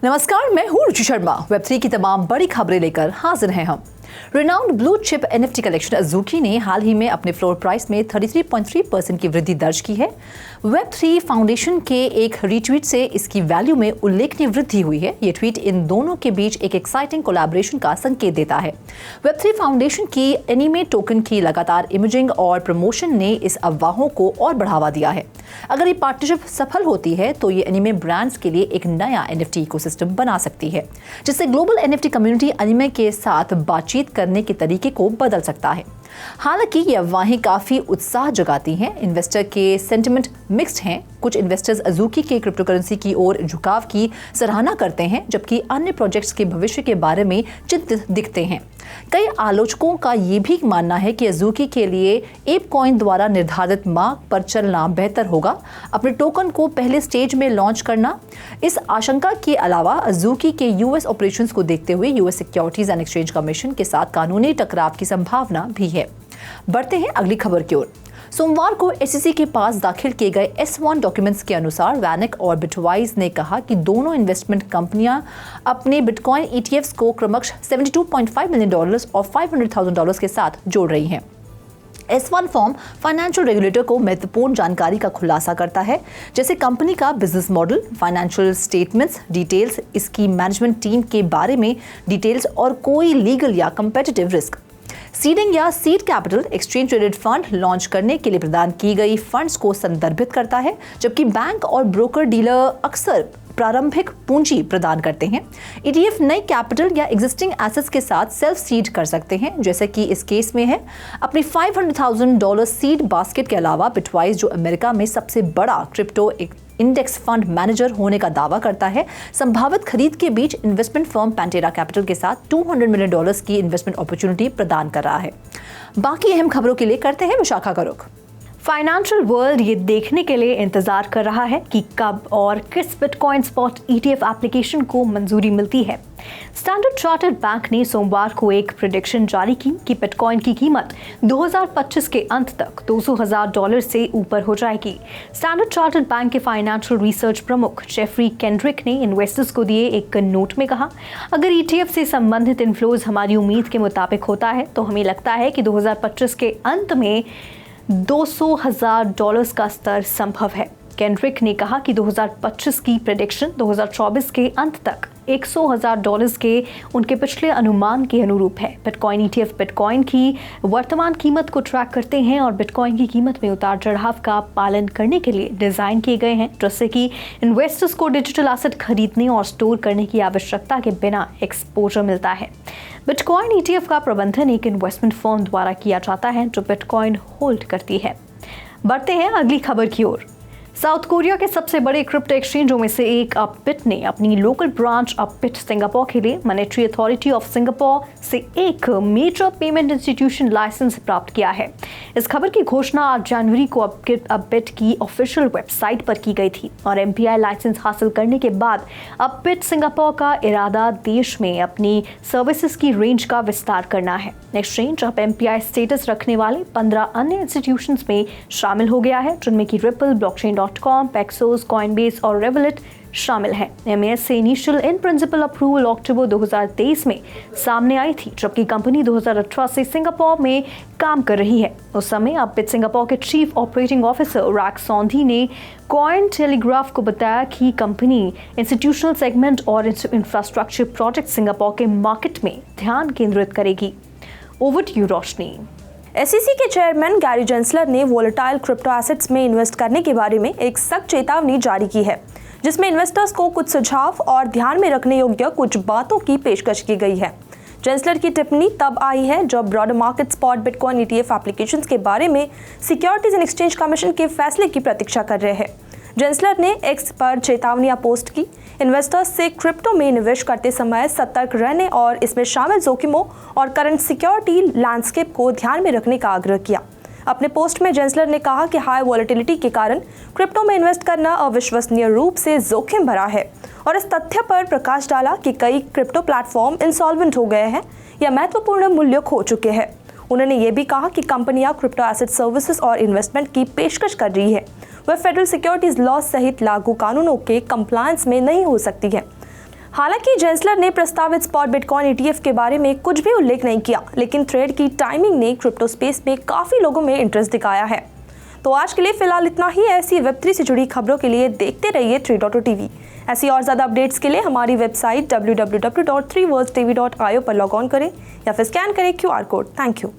नमस्कार, मैं हूँ रुचि शर्मा। वेब3 की तमाम बड़ी खबरें लेकर हाजिर हैं हम। Renowned blue chip NFT collection Azuki ने हाल ही में अपने फ्लोर प्राइस में 33.3% की वृद्धि दर्ज की है। वेब3 फाउंडेशन के एक रीट्वीट से इसकी वैल्यू में उल्लेखनीय वृद्धि हुई है। ये ट्वीट इन दोनों के बीच एक एक्साइटिंग कोलैबोरेशन का संकेत देता है। वेब3 फाउंडेशन की एनीमे टोकन की लगातार इमेजिंग और प्रमोशन ने इस अफवाहों को और बढ़ावा दिया है। अगर ये पार्टनरशिप सफल होती है तो ये एनीमे ब्रांड्स के लिए एक नया NFT इकोसिस्टम बना सकती है, जिससे ग्लोबल NFT कम्युनिटी एनीमे के साथ बातचीत करने के तरीके को बदल सकता है। हालांकि ये अफवाहें काफी उत्साह जगाती हैं। इन्वेस्टर के सेंटिमेंट मिक्स्ड हैं। कुछ इन्वेस्टर्स अज़ूकी के क्रिप्टोकरेंसी की ओर झुकाव की सराहना करते हैं, जबकि अन्य प्रोजेक्ट्स के भविष्य के बारे में चिंतित दिखते हैं। कई आलोचकों का ये भी मानना है कि अज़ूकी के लिए एपकॉइन द्वारा निर्धारित मार्ग पर चलना बेहतर होगा, अपने टोकन को पहले स्टेज में लॉन्च करना। इस आशंका के अलावा अज़ूकी के यूएस ऑपरेशंस को देखते हुए US securities and exchange commission के साथ कानूनी टकराव की संभावना भी है। बढ़ते हैं अगली खबर की ओर। सोमवार को SEC के पास दाखिल किए गए S1 डॉक्यूमेंट्स के अनुसार वैनिक और बिटवाइज ने कहा कि दोनों इन्वेस्टमेंट कंपनियां अपने बिटकॉइन ETFs को क्रमशः $72.5 मिलियन और $500,000 के साथ जोड़ रही हैं। S1 फॉर्म फाइनेंशियल रेगुलेटर को महत्वपूर्ण जानकारी का खुलासा करता है, जैसे कंपनी का business model, financial statements details, इसकी मैनेजमेंट टीम के बारे में डिटेल्स और कोई लीगल या कंपेटिटिव रिस्क। सीडिंग या seed capital exchange traded fund launch करने के लिए प्रदान की गई फंड्स को संदर्भित करता है, जबकि बैंक और ब्रोकर डीलर अक्सर प्रारंभिक पूंजी प्रदान करते हैं। ETF नई कैपिटल या एग्जिस्टिंग एसेट्स के साथ सेल्फ सीड कर सकते हैं, जैसे कि इस केस में है। अपनी $500,000 सीड बास्केट के अलावा बिटवाइज, जो अमेरिका में सबसे बड़ा क्रिप्टो इंडेक्स फंड मैनेजर होने का दावा करता है, संभावित खरीद के बीच इन्वेस्टमेंट फर्म पैंटेरा कैपिटल के साथ $200 मिलियन की इन्वेस्टमेंट अपॉर्चुनिटी प्रदान कर रहा है। बाकी अहम खबरों के लिए करते हैं विशाखा का रुख। फाइनेंशियल वर्ल्ड ये देखने के लिए इंतजार कर रहा है कि कब और किस बिटकॉइन स्पॉट ETF एप्लीकेशन को मंजूरी मिलती है। स्टैंडर्ड चार्टर्ड बैंक ने सोमवार को एक प्रेडिक्शन जारी की कि बिटकॉइन की कीमत 2025 के अंत तक $200,000 से ऊपर हो जाएगी। स्टैंडर्ड चार्टर्ड बैंक के फाइनेंशियल रिसर्च प्रमुख जेफरी केंड्रिक ने इन्वेस्टर्स को दिए एक नोट में कहा, अगर ETF से संबंधित इनफ्लोज हमारी उम्मीद के मुताबिक होता है तो हमें लगता है कि 2025 के अंत में $200,000 का स्तर संभव है। केंड्रिक ने कहा कि 2025 की प्रेडिक्शन 2024 के अंत तक $100,000 के उनके पिछले अनुमान के अनुरूप है। बिटकॉइन ETF बिटकॉइन की वर्तमान कीमत को ट्रैक करते हैं और बिटकॉइन की कीमत में उतार चढ़ाव का पालन करने के लिए डिजाइन किए गए हैं, जिससे कि इन्वेस्टर्स को डिजिटल एसेट खरीदने और स्टोर करने की आवश्यकता के बिना एक्सपोजर मिलता है। बिटकॉइन ETF का प्रबंधन एक इन्वेस्टमेंट फर्म द्वारा किया जाता है जो बिटकॉइन होल्ड करती है। बढ़ते हैं अगली खबर की ओर। साउथ कोरिया के सबसे बड़े क्रिप्टो एक्सचेंजों में से एक अपबिट ने अपनी लोकल ब्रांच अपबिट सिंगापुर के लिए मॉनेटरी अथॉरिटी ऑफ सिंगापुर से एक मेजर पेमेंट इंस्टीट्यूशन लाइसेंस प्राप्त किया है। इस खबर की घोषणा 8 जनवरी को अपबिट की ऑफिशियल वेबसाइट पर की गई थी और MPI लाइसेंस हासिल करने के बाद अपबिट सिंगापुर का इरादा देश में अपनी सर्विसेज की रेंज का विस्तार करना है। एक्सचेंज अब MPI स्टेटस रखने वाले 15 अन्य इंस्टीट्यूशंस में शामिल हो गया है, जिनमें की रिपल, blockchain.com, Paxos, Coinbase और Revolut शामिल है। MAS से इनिशियल इन प्रिंसिपल अप्रूवल अक्टूबर 2023 में सामने आई थी, जबकि कंपनी 2018 से सिंगापुर में काम कर रही है। उस समय अपबिट सिंगापुर के चीफ ऑपरेटिंग ऑफिसर रैक सौंधी ने कॉइन टेलीग्राफ को बताया कि कंपनी इंस्टीट्यूशनल सेगमेंट और इंफ्रास्ट्रक्चर प्रोजेक्ट सिंगापुर के मार्केट में ध्यान केंद्रित करेगी। Over to you Roshni. SEC के चेयरमैन गैरी जेंसलर ने वोलेटाइल क्रिप्टो एसेट्स में इन्वेस्ट करने के बारे में एक सख्त चेतावनी जारी की है, जिसमें इन्वेस्टर्स को कुछ सुझाव और ध्यान में रखने योग्य कुछ बातों की पेशकश की गई है। जेंसलर की टिप्पणी तब आई है जब broader market spot bitcoin ETF applications के बारे में सिक्योरिटीज एंड एक्सचेंज कमीशन के फैसले की प्रतीक्षा कर रहे हैं। जेंसलर ने X पर चेतावनियां पोस्ट की, इन्वेस्टर्स से क्रिप्टो में निवेश करते समय सतर्क रहने और इसमें शामिल जोखिमों और करंट सिक्योरिटी लैंडस्केप को ध्यान में रखने का आग्रह किया। अपने पोस्ट में जेंसलर ने कहा कि हाई वॉलेटिलिटी के कारण क्रिप्टो में इन्वेस्ट करना अविश्वसनीय रूप से जोखिम भरा है और इस तथ्य पर प्रकाश डाला कि कई क्रिप्टो प्लेटफॉर्म इंसॉल्वेंट हो गए हैं या महत्वपूर्ण मूल्य खो चुके हैं। उन्होंने ये भी कहा कि कंपनियां क्रिप्टो एसेट सर्विसेज और इन्वेस्टमेंट की पेशकश कर रही है, वह फेडरल सिक्योरिटीज लॉ सहित लागू कानूनों के कंप्लायंस में नहीं हो सकती है। हालांकि जेंसलर ने प्रस्तावित स्पॉट बिटकॉइन ETF के बारे में कुछ भी उल्लेख नहीं किया, लेकिन थ्रेड की टाइमिंग ने क्रिप्टो स्पेस में काफ़ी लोगों में इंटरेस्ट दिखाया है। तो आज के लिए फिलहाल इतना ही। ऐसी Web3 से जुड़ी खबरों के लिए देखते रहिए 3.0 TV। ऐसी और ज़्यादा अपडेट्स के लिए हमारी वेबसाइट www.3worldstv.io पर लॉग ऑन करें या फिर स्कैन करें QR कोड। Thank you.